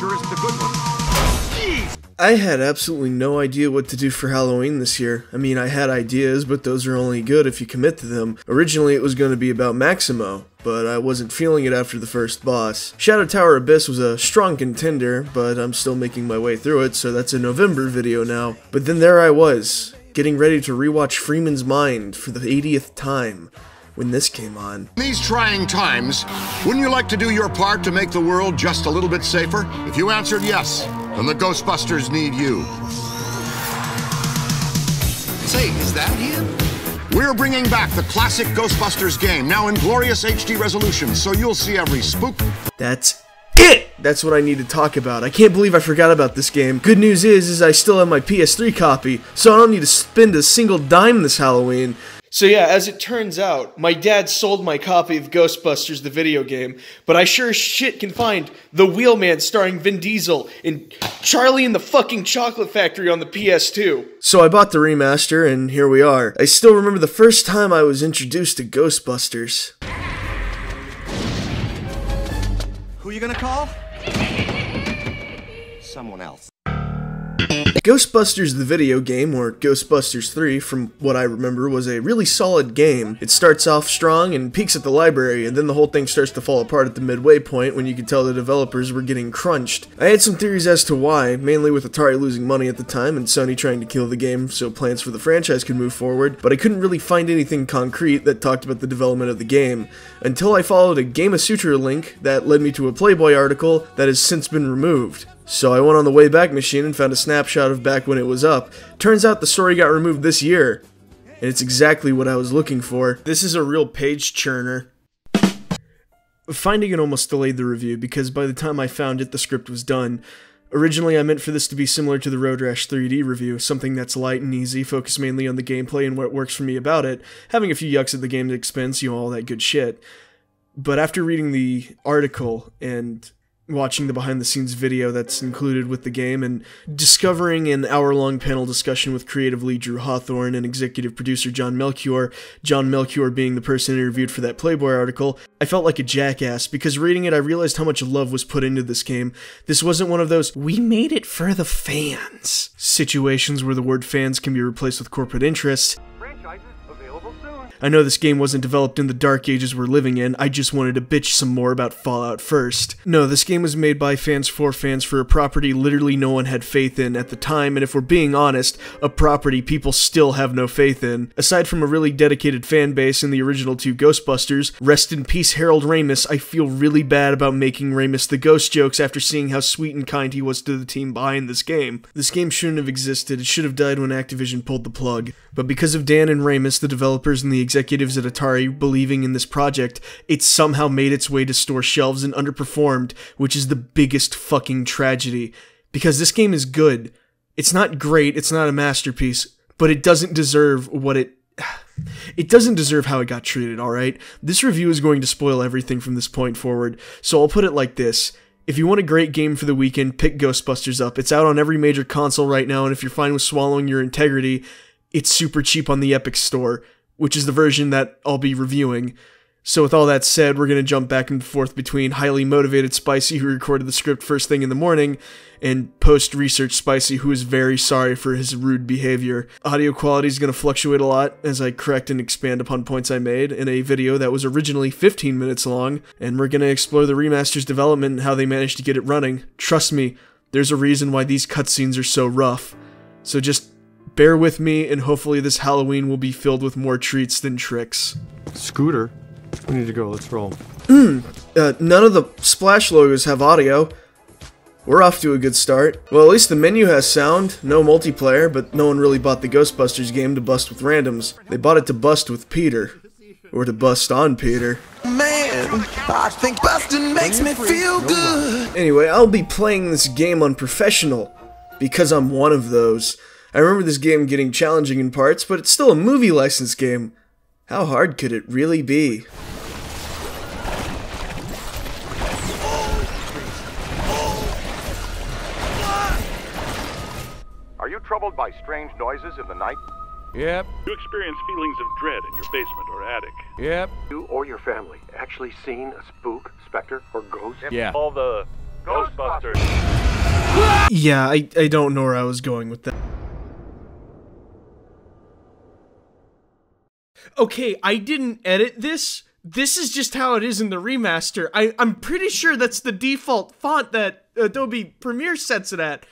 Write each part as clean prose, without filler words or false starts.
sure isn't a good one. Jeez! I had absolutely no idea what to do for Halloween this year. I mean, I had ideas, but those are only good if you commit to them. Originally, it was going to be about Maximo, but I wasn't feeling it after the first boss. Shadow Tower Abyss was a strong contender, but I'm still making my way through it, so that's a November video now. But then there I was, getting ready to rewatch Freeman's Mind for the 80th time, when this came on. In these trying times, wouldn't you like to do your part to make the world just a little bit safer? If you answered yes, then the Ghostbusters need you. Say, is that him? We're bringing back the classic Ghostbusters game, now in glorious HD resolution, so you'll see every spook. That's it! That's what I need to talk about. I can't believe I forgot about this game. Good news is I still have my PS3 copy, so I don't need to spend a single dime this Halloween. So yeah, as it turns out, my dad sold my copy of Ghostbusters, the video game, but I sure as shit can find The Wheelman starring Vin Diesel and Charlie and the fucking Chocolate Factory on the PS2. So I bought the remaster, and here we are. I still remember the first time I was introduced to Ghostbusters. Who are you gonna call? Someone else. Ghostbusters the video game, or Ghostbusters 3, from what I remember, was a really solid game. It starts off strong and peaks at the library, and then the whole thing starts to fall apart at the midway point when you could tell the developers were getting crunched. I had some theories as to why, mainly with Atari losing money at the time and Sony trying to kill the game so plans for the franchise could move forward, but I couldn't really find anything concrete that talked about the development of the game, until I followed a Game of Sutra link that led me to a Playboy article that has since been removed. So I went on the Wayback Machine and found a snapshot of back when it was up. Turns out the story got removed this year, and it's exactly what I was looking for. This is a real page churner. Finding it almost delayed the review, because by the time I found it, the script was done. Originally, I meant for this to be similar to the Road Rash 3D review, something that's light and easy, focused mainly on the gameplay and what works for me about it, having a few yucks at the game's expense, all that good shit. But after reading the article and watching the behind-the-scenes video that's included with the game, and discovering an hour-long panel discussion with creative lead Drew Hawthorne and executive producer John Melchior being the person interviewed for that Playboy article, I felt like a jackass, because reading it I realized how much love was put into this game. This wasn't one of those, we made it for the fans, situations where the word fans can be replaced with corporate interests. I know this game wasn't developed in the dark ages we're living in, I just wanted to bitch some more about Fallout first. No, this game was made by fans for a property literally no one had faith in at the time, and if we're being honest, a property people still have no faith in. Aside from a really dedicated fan base in the original two Ghostbusters, rest in peace Harold Ramis, I feel really bad about making Ramis the ghost jokes after seeing how sweet and kind he was to the team behind this game. This game shouldn't have existed, it should have died when Activision pulled the plug. But because of Dan and Ramis, the developers and the executives at Atari believing in this project, it somehow made its way to store shelves and underperformed, which is the biggest fucking tragedy. Because this game is good. It's not great, it's not a masterpiece, but it doesn't deserve what it doesn't deserve how it got treated, alright? This review is going to spoil everything from this point forward, so I'll put it like this. If you want a great game for the weekend, pick Ghostbusters up. It's out on every major console right now, and if you're fine with swallowing your integrity, it's super cheap on the Epic Store, which is the version that I'll be reviewing. So with all that said, we're going to jump back and forth between highly motivated Spicy, who recorded the script first thing in the morning, and post-research Spicy, who is very sorry for his rude behavior. Audio quality is going to fluctuate a lot as I correct and expand upon points I made in a video that was originally 15 minutes long, and we're going to explore the remaster's development and how they managed to get it running. Trust me, there's a reason why these cutscenes are so rough. So just bear with me, and hopefully this Halloween will be filled with more treats than tricks. Scooter? We need to go, let's roll. None of the Splash logos have audio. We're off to a good start. Well, at least the menu has sound. No multiplayer, but no one really bought the Ghostbusters game to bust with randoms. They bought it to bust with Peter. Or to bust on Peter. Man, I think busting makes me feel good. Anyway, I'll be playing this game on professional, because I'm one of those. I remember this game getting challenging in parts, but it's still a movie license game. How hard could it really be? Are you troubled by strange noises in the night? Yep. You experience feelings of dread in your basement or attic. Yep. You or your family actually seen a spook, specter, or ghost? Yeah. All the Ghostbusters. Yeah, I don't know where I was going with that. Okay, I didn't edit this. This is just how it is in the remaster. I'm pretty sure that's the default font that Adobe Premiere sets it at.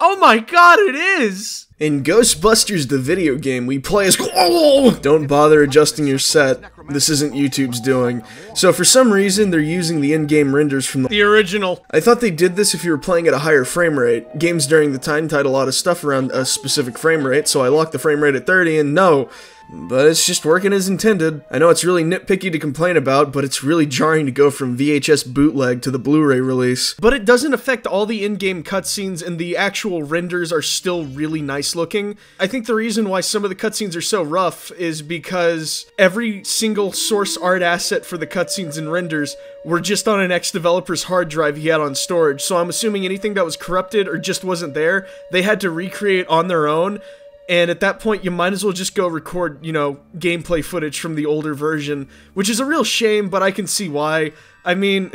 Oh my god, it is! In Ghostbusters the video game, we play as... Don't bother adjusting your set. This isn't YouTube's doing. So for some reason, they're using the in-game renders from the original. I thought they did this if you were playing at a higher frame rate. Games during the time tied a lot of stuff around a specific frame rate, so I locked the frame rate at 30, and no. But it's just working as intended. I know it's really nitpicky to complain about, but it's really jarring to go from VHS bootleg to the Blu-ray release. But it doesn't affect all the in-game cutscenes, and the actual renders are still really nice looking. I think the reason why some of the cutscenes are so rough is because every single source art asset for the cutscenes and renders were just on an ex-developer's hard drive he had on storage, so I'm assuming anything that was corrupted or just wasn't there, they had to recreate on their own. And at that point, you might as well just go record, you know, gameplay footage from the older version, which is a real shame, but I can see why. I mean,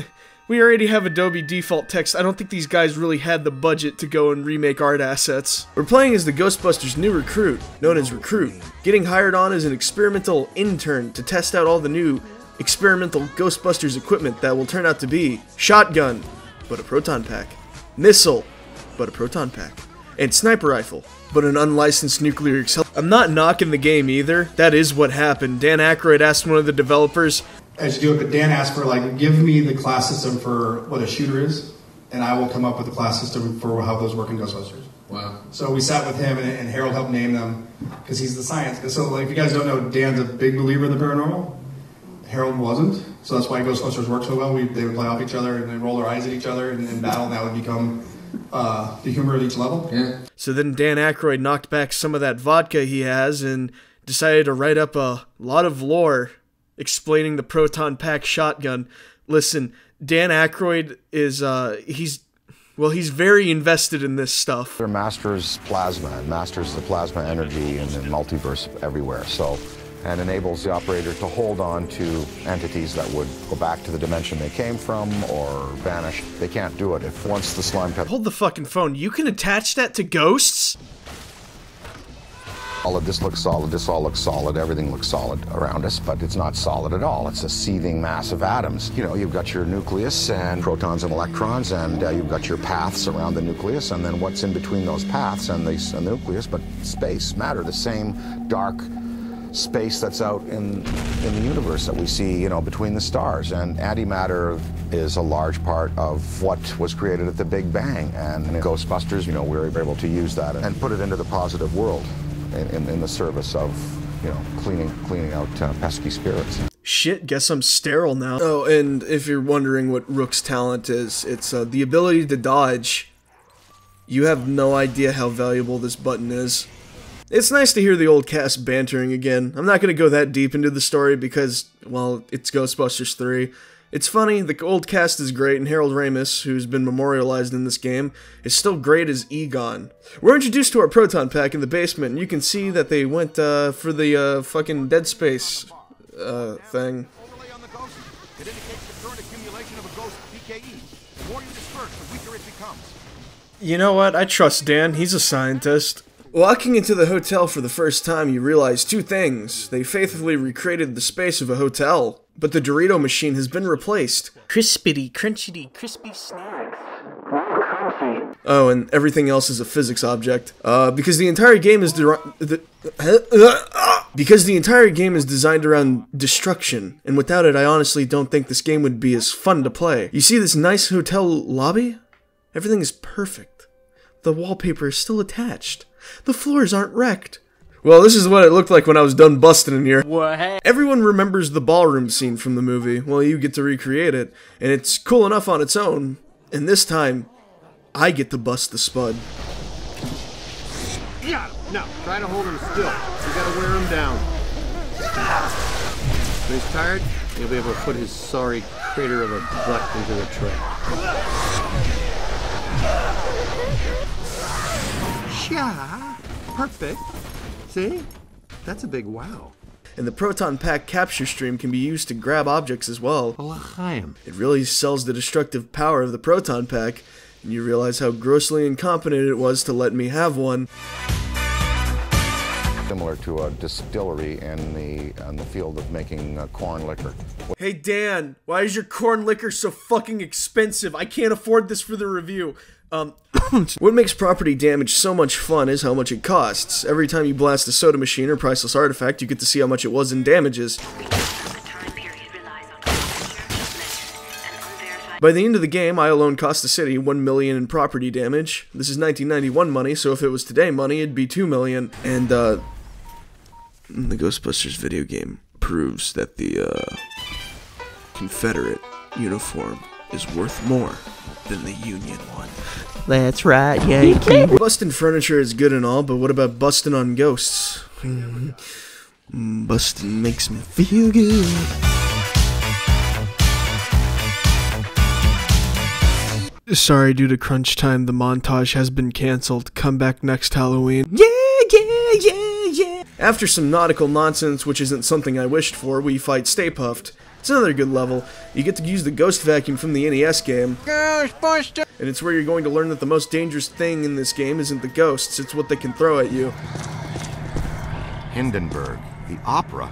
we already have Adobe default text. I don't think these guys really had the budget to go and remake art assets. We're playing as the Ghostbusters' new recruit, known as Recruit, getting hired on as an experimental intern to test out all the new experimental Ghostbusters equipment that will turn out to be shotgun, but a proton pack, missile, but a proton pack, and sniper rifle, but an unlicensed nuclear accelerator. I'm not knocking the game either. That is what happened. Dan Aykroyd asked one of the developers, as you do it, but Dan asked for, like, give me the class system for what a shooter is, and I will come up with the class system for how those work in Ghostbusters. Wow. So we sat with him, and Harold helped name them, because he's the science. So, like, if you guys don't know, Dan's a big believer in the paranormal. Harold wasn't, so that's why Ghostbusters work so well. They would play off each other, and they'd roll their eyes at each other, and in battle, and that would become the humor at each level. Yeah. So then Dan Aykroyd knocked back some of that vodka he has and decided to write up a lot of lore explaining the proton pack shotgun. Listen, Dan Aykroyd is, he's very invested in this stuff. Their masters plasma, and masters the plasma energy in the multiverse everywhere, and enables the operator to hold on to entities that would go back to the dimension they came from or vanish. They can't do it if once the slime cut. Hold the fucking phone. You can attach that to ghosts? All of this looks solid, this all looks solid, everything looks solid around us, but it's not solid at all. It's a seething mass of atoms. You know, you've got your nucleus and protons and electrons, and you've got your paths around the nucleus, and then what's in between those paths and the nucleus, but space, matter, the same dark space that's out in the universe that we see, you know, between the stars. And antimatter is a large part of what was created at the Big Bang. And in Ghostbusters, you know, we were able to use that and put it into the positive world in the service of, you know, cleaning out pesky spirits. Shit, guess I'm sterile now. Oh, and if you're wondering what Rook's talent is, it's the ability to dodge. You have no idea how valuable this button is. It's nice to hear the old cast bantering again. I'm not going to go that deep into the story because, well, it's Ghostbusters 3. It's funny, the old cast is great, and Harold Ramis, who's been memorialized in this game, is still great as Egon. We're introduced to our proton pack in the basement, and you can see that they went for the fucking Dead Space thing. You know what? I trust Dan. He's a scientist. Walking into the hotel for the first time, you realize two things. They faithfully recreated the space of a hotel, but the Dorito machine has been replaced. Crispity, crunchity, crispy snacks. Oh, and everything else is a physics object. Because the entire game is designed around destruction, and without it, I honestly don't think this game would be as fun to play. You see this nice hotel lobby? Everything is perfect. The wallpaper is still attached. The floors aren't wrecked. Well, this is what it looked like when I was done busting in here. What? Everyone remembers the ballroom scene from the movie. Well, you get to recreate it, and it's cool enough on its own. And this time, I get to bust the spud. Yeah, no, try to hold him still. You gotta wear him down. When he's tired, he'll be able to put his sorry crater of a butt into the tray. Yeah, perfect. See? That's a big wow. and the proton pack capture stream can be used to grab objects as well. It really sells the destructive power of the proton pack, and you realize how grossly incompetent it was to let me have one. Similar to a distillery in the field of making corn liquor. Hey Dan, why is your corn liquor so fucking expensive? I can't afford this for the review. What makes property damage so much fun is how much it costs. Every time you blast a soda machine or priceless artifact, you get to see how much it was in damages. By the end of the game, I alone cost the city $1 million in property damage. This is 1991 money, so if it was today money, it'd be $2 million. And, the Ghostbusters video game proves that the, Confederate uniform is worth more than the Union one. That's right, Yankee. Busting furniture is good and all, but what about busting on ghosts? Busting makes me feel good. Sorry, due to crunch time, the montage has been cancelled. Come back next Halloween. Yeah. After some nautical nonsense, which isn't something I wished for, we fight Stay Puft. It's another good level. You get to use the ghost vacuum from the NES game. Ghostbusters! And it's where you're going to learn that the most dangerous thing in this game isn't the ghosts, it's what they can throw at you. Hindenburg, the opera.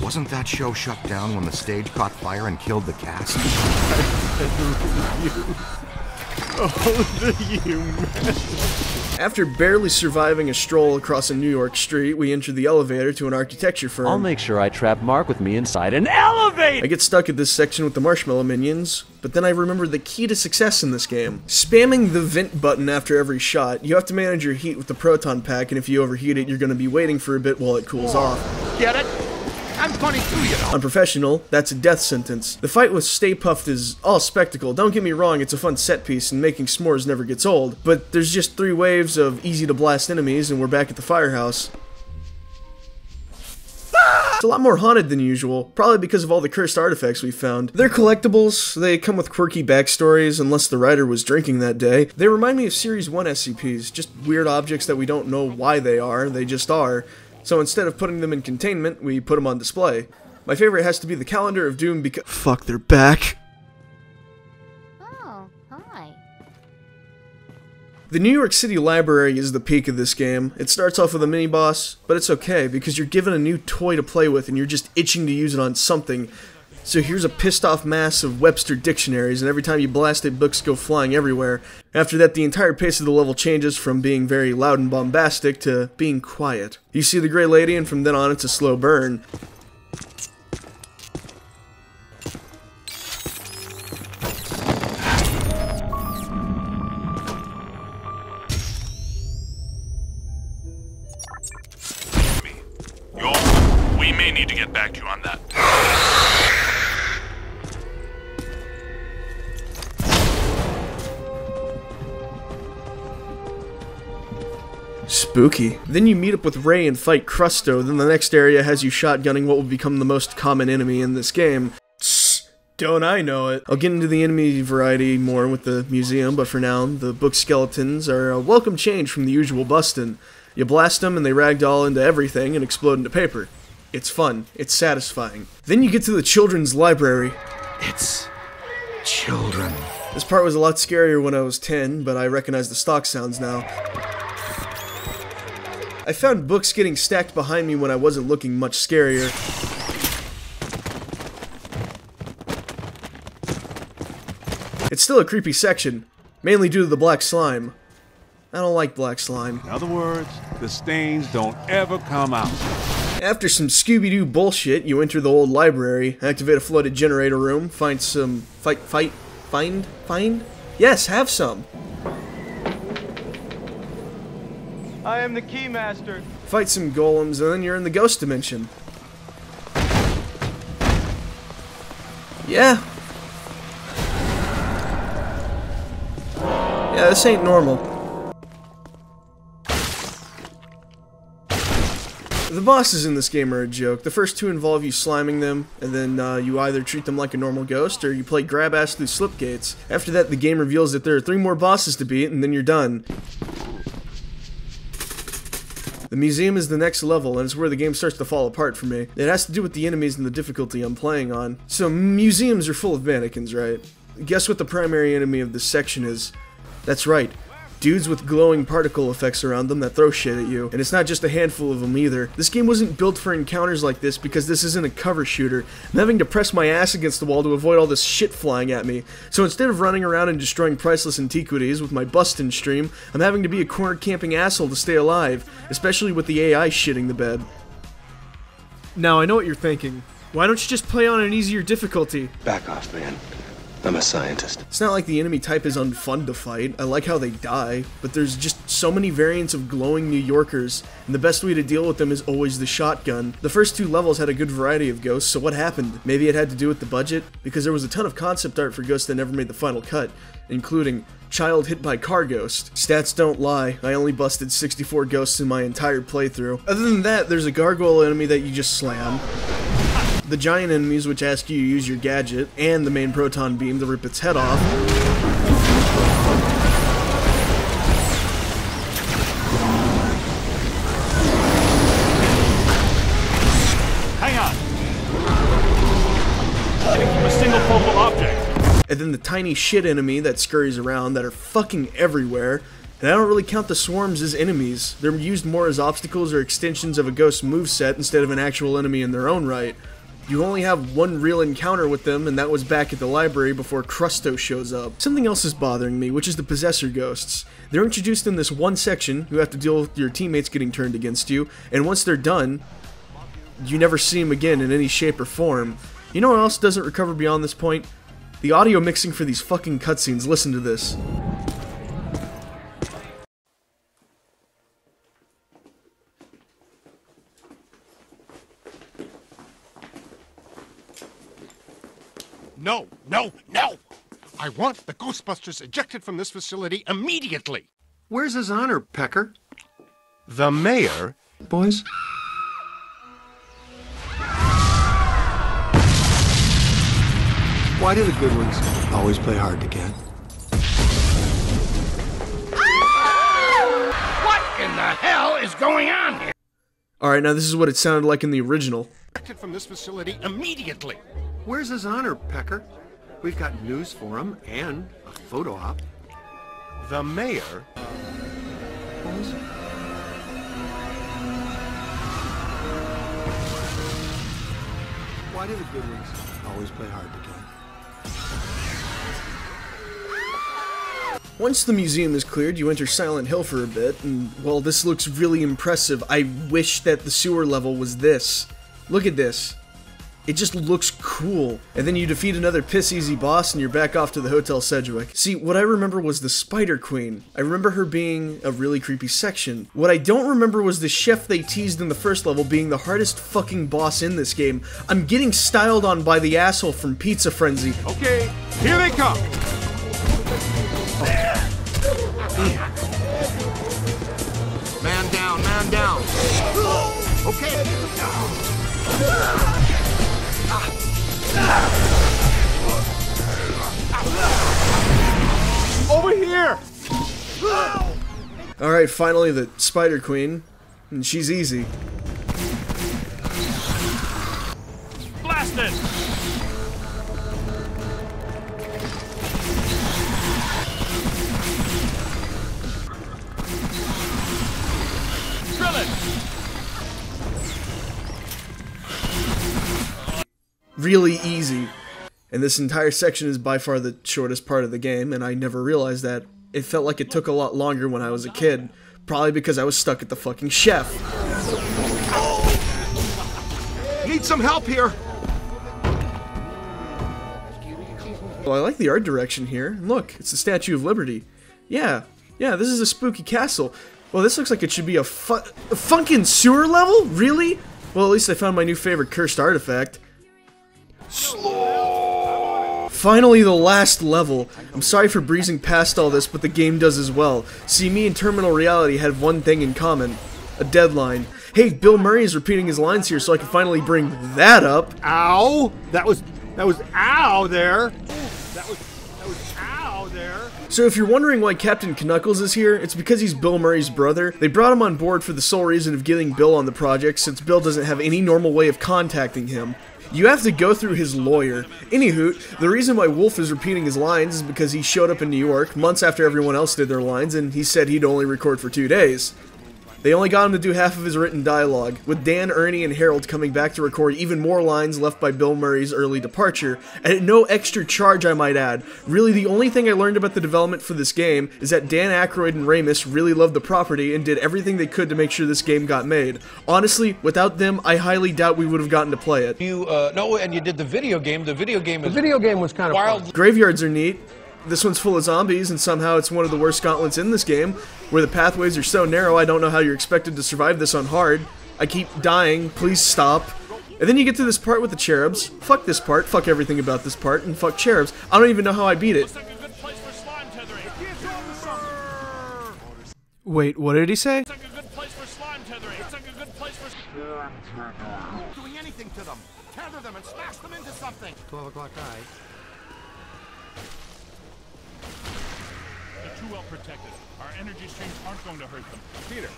Wasn't that show shut down when the stage caught fire and killed the cast? After barely surviving a stroll across a New York street, we enter the elevator to an architecture firm. I'll make sure I trap Mark with me inside an elevator! I get stuck at this section with the marshmallow minions, but then I remember the key to success in this game. Spamming the vent button after every shot. You have to manage your heat with the proton pack, and if you overheat it, you're going to be waiting for a bit while it cools off. Get it? I'm funny too, you know. Unprofessional, that's a death sentence. The fight with Stay Puft is all spectacle. Don't get me wrong, it's a fun set piece, and making s'mores never gets old. But there's just 3 waves of easy-to-blast enemies, and we're back at the firehouse. It's a lot more haunted than usual, probably because of all the cursed artifacts we found. They're collectibles, they come with quirky backstories, unless the writer was drinking that day. They remind me of Series 1 SCPs, just weird objects that we don't know why they just are. So instead of putting them in containment, we put them on display. My favorite has to be the Calendar of Doom because— Fuck, they're back! Oh, hi. The New York City Library is the peak of this game. It starts off with a mini-boss, but it's okay, because you're given a new toy to play with and you're just itching to use it on something. So here's a pissed-off mass of Webster dictionaries, and every time you blast it, books go flying everywhere. After that, the entire pace of the level changes from being very loud and bombastic to being quiet. You see the Grey Lady, and from then on, it's a slow burn. We may need to get back to you on that. Spooky. Then you meet up with Ray and fight Crusto, then the next area has you shotgunning what will become the most common enemy in this game. Tss, don't I know it. I'll get into the enemy variety more with the museum, but for now, the book skeletons are a welcome change from the usual bustin'. You blast them and they ragdoll into everything and explode into paper. It's fun. It's satisfying. Then you get to the children's library. It's children. This part was a lot scarier when I was 10, but I recognize the stock sounds now. I found books getting stacked behind me when I wasn't looking much scarier. It's still a creepy section, mainly due to the black slime. I don't like black slime. In other words, the stains don't ever come out. After some Scooby-Doo bullshit, you enter the old library, activate a flooded generator room, find some... find? Yes, have some. I am the Keymaster. Fight some golems, and then you're in the ghost dimension. Yeah. Yeah, this ain't normal. The bosses in this game are a joke. The first 2 involve you sliming them, and then you either treat them like a normal ghost, or you play grab-ass through slipgates. After that, the game reveals that there are 3 more bosses to beat, and then you're done. The museum is the next level, and it's where the game starts to fall apart for me. It has to do with the enemies and the difficulty I'm playing on. So museums are full of mannequins, right? Guess what the primary enemy of this section is? That's right. Dudes with glowing particle effects around them that throw shit at you. And it's not just a handful of them either. This game wasn't built for encounters like this because this isn't a cover shooter. I'm having to press my ass against the wall to avoid all this shit flying at me. So instead of running around and destroying priceless antiquities with my bustin' stream, I'm having to be a corner camping asshole to stay alive, especially with the AI shitting the bed. Now I know what you're thinking. Why don't you just play on an easier difficulty? Back off, man. I'm a scientist. It's not like the enemy type is unfun to fight. I like how they die, but there's just so many variants of glowing New Yorkers, and the best way to deal with them is always the shotgun. The first 2 levels had a good variety of ghosts, so what happened? Maybe it had to do with the budget? Because there was a ton of concept art for ghosts that never made the final cut, including child hit by car ghost. Stats don't lie, I only busted 64 ghosts in my entire playthrough. Other than that, there's a gargoyle enemy that you just slam, the giant enemies which ask you to use your gadget, and the main proton beam to rip its head off. Hang on. Getting from a single focal object. And then the tiny shit enemy that scurries around that are fucking everywhere. And I don't really count the swarms as enemies. They're used more as obstacles or extensions of a ghost's moveset instead of an actual enemy in their own right. You only have one real encounter with them, and that was back at the library before Crusto shows up. Something else is bothering me, which is the possessor ghosts. They're introduced in this one section, you have to deal with your teammates getting turned against you, and once they're done, you never see them again in any shape or form. You know what else doesn't recover beyond this point? The audio mixing for these fucking cutscenes. Listen to this. No, no, no! I want the Ghostbusters ejected from this facility immediately! Where's his honor, Pecker? The mayor? Boys? Why do the good ones always play hard to get? What in the hell is going on here? Alright, now this is what it sounded like in the original. Ejected from this facility immediately! Where's his honor, Pecker? We've got news for him and a photo op. The mayor? Boys? Why do the good ones always play hard to get? Once the museum is cleared, you enter Silent Hill for a bit, and while this looks really impressive, I wish that the sewer level was this. Look at this. It just looks cool. And then you defeat another piss-easy boss and you're back off to the Hotel Sedgwick. See, what I remember was the Spider Queen. I remember her being a really creepy section. What I don't remember was the chef they teased in the first level being the hardest fucking boss in this game. I'm getting styled on by the asshole from Pizza Frenzy. Okay, here they come! Man down, man down! Okay! Over here! Alright, finally the Spider Queen. And she's easy. Blast it! Drill it! Really easy. And this entire section is by far the shortest part of the game, and I never realized that. It felt like it took a lot longer when I was a kid. Probably because I was stuck at the fucking chef. Need some help here! Well, I like the art direction here. Look, it's the Statue of Liberty. Yeah, this is a spooky castle. Well, this looks like it should be a funkin' sewer level? Really? Well, at least I found my new favorite cursed artifact. Finally, the last level. I'm sorry for breezing past all this, but the game does as well. See, me and Terminal Reality had one thing in common. A deadline. Hey, Bill Murray is repeating his lines here, so I can finally bring that up. Ow! That was ow there! That was ow there! there. So if you're wondering why Captain Knuckles is here, it's because he's Bill Murray's brother. They brought him on board for the sole reason of getting Bill on the project, since Bill doesn't have any normal way of contacting him. You have to go through his lawyer. Anywho, the reason why Wolf is repeating his lines is because he showed up in New York months after everyone else did their lines, and he said he'd only record for 2 days. They only got him to do half of his written dialogue, with Dan, Ernie, and Harold coming back to record even more lines left by Bill Murray's early departure, and at no extra charge, I might add. Really, the only thing I learned about the development for this game is that Dan Aykroyd and Ramis really loved the property and did everything they could to make sure this game got made. Honestly, without them, I highly doubt we would have gotten to play it. No, and you did the video game. The video game was kind of wild. fun. Graveyards are neat. This one's full of zombies, and somehow it's one of the worst gauntlets in this game, where the pathways are so narrow I don't know how you're expected to survive this on hard. I keep dying, please stop. And then you get to this part with the cherubs. Fuck this part, fuck everything about this part, and fuck cherubs. I don't even know how I beat it. Wait, what did he say? Doing anything to them. Tether them and smash them into something. 12 o'clock eye. They're too well protected. Our energy streams aren't going to hurt them. Peter,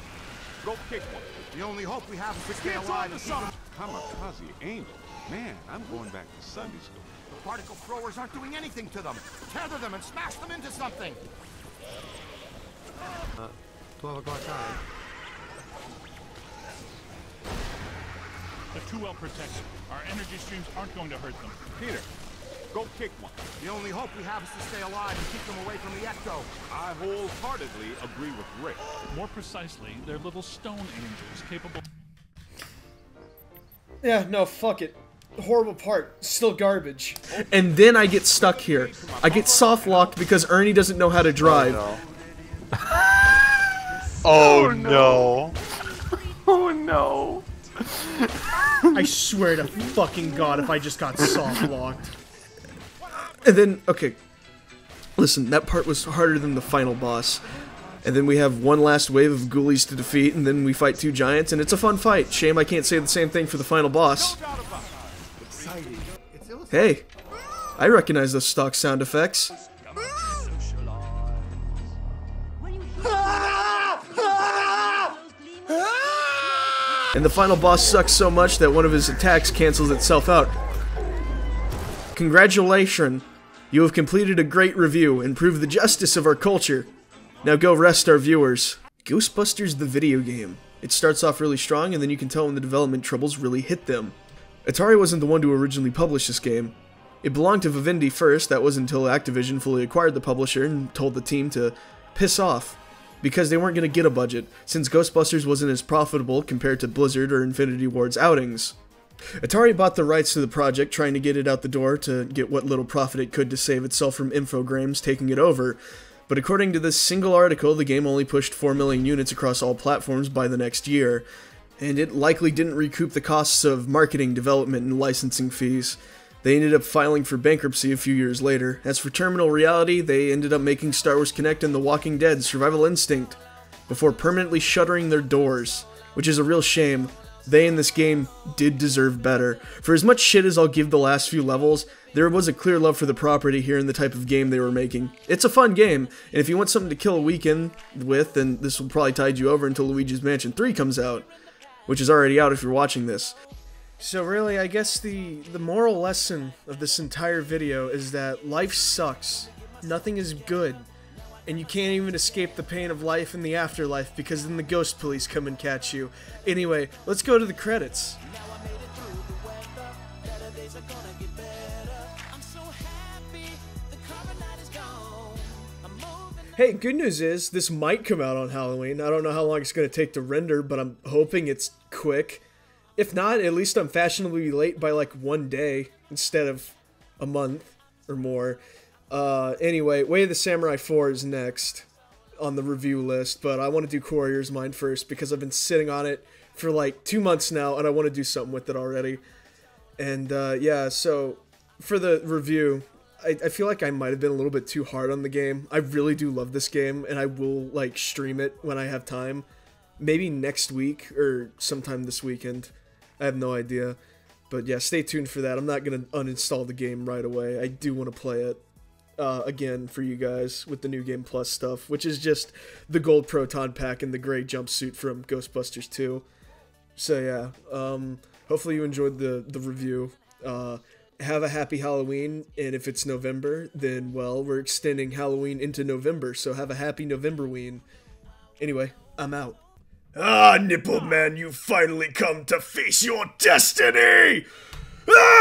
go kick one. The only hope we have is to stay alive. Kamikaze angel. Man, I'm going back to Sunday school. The particle throwers aren't doing anything to them. Tether them and smash them into something. 12 o'clock eye. They're too well protected. Our energy streams aren't going to hurt them. Peter, go kick one. The only hope we have is to stay alive and keep them away from the Ecto. I wholeheartedly agree with Rick. More precisely, they're little stone angels capable... Yeah, no, fuck it. Horrible part. Still garbage. And then I get stuck here. I get soft-locked because Ernie doesn't know how to drive. Oh no. Oh no. I swear to fucking God if I just got soft-locked. And then, okay. Listen, that part was harder than the final boss. And then we have one last wave of ghoulies to defeat, and then we fight 2 giants, and it's a fun fight. Shame I can't say the same thing for the final boss. Hey, I recognize those stock sound effects. And the final boss sucks so much that one of his attacks cancels itself out. Congratulations, you have completed a great review and proved the justice of our culture. Now go rest our viewers. Ghostbusters the video game. It starts off really strong, and then you can tell when the development troubles really hit them. Atari wasn't the one to originally publish this game. It belonged to Vivendi first. That was until Activision fully acquired the publisher and told the team to piss off, because they weren't going to get a budget, since Ghostbusters wasn't as profitable compared to Blizzard or Infinity Ward's outings. Atari bought the rights to the project, trying to get it out the door to get what little profit it could to save itself from Infogrames taking it over. But according to this single article, the game only pushed 4 million units across all platforms by the next year, and it likely didn't recoup the costs of marketing, development, and licensing fees. They ended up filing for bankruptcy a few years later. As for Terminal Reality, they ended up making Star Wars Kinect and The Walking Dead Survival Instinct before permanently shuttering their doors, which is a real shame. They in this game did deserve better. For as much shit as I'll give the last few levels, there was a clear love for the property here in the type of game they were making. It's a fun game, and if you want something to kill a weekend with, then this will probably tide you over until Luigi's Mansion 3 comes out, which is already out if you're watching this. So really, I guess the moral lesson of this entire video is that life sucks. Nothing is good. And you can't even escape the pain of life in the afterlife because then the ghost police come and catch you. Anyway, let's go to the credits. Hey, good news is this might come out on Halloween. I don't know how long it's going to take to render, but I'm hoping it's quick. If not, at least I'm fashionably late by like 1 day instead of a month or more. Anyway, Way of the Samurai 4 is next on the review list, but I want to do Warrior's Mind first because I've been sitting on it for like 2 months now and I want to do something with it already. And yeah, so for the review, I feel like I might have been a little bit too hard on the game. I really do love this game, and I will like stream it when I have time. Maybe next week or sometime this weekend. I have no idea. But yeah, stay tuned for that. I'm not going to uninstall the game right away. I do want to play it. again for you guys with the New Game Plus stuff, which is just the gold proton pack and the gray jumpsuit from Ghostbusters 2. So yeah, hopefully you enjoyed the review. Have a happy Halloween, and if it's November, then, well, we're extending Halloween into November, so have a happy Novemberween. Anyway, I'm out. Ah, Nipple Man, you finally come to face your destiny! Ah!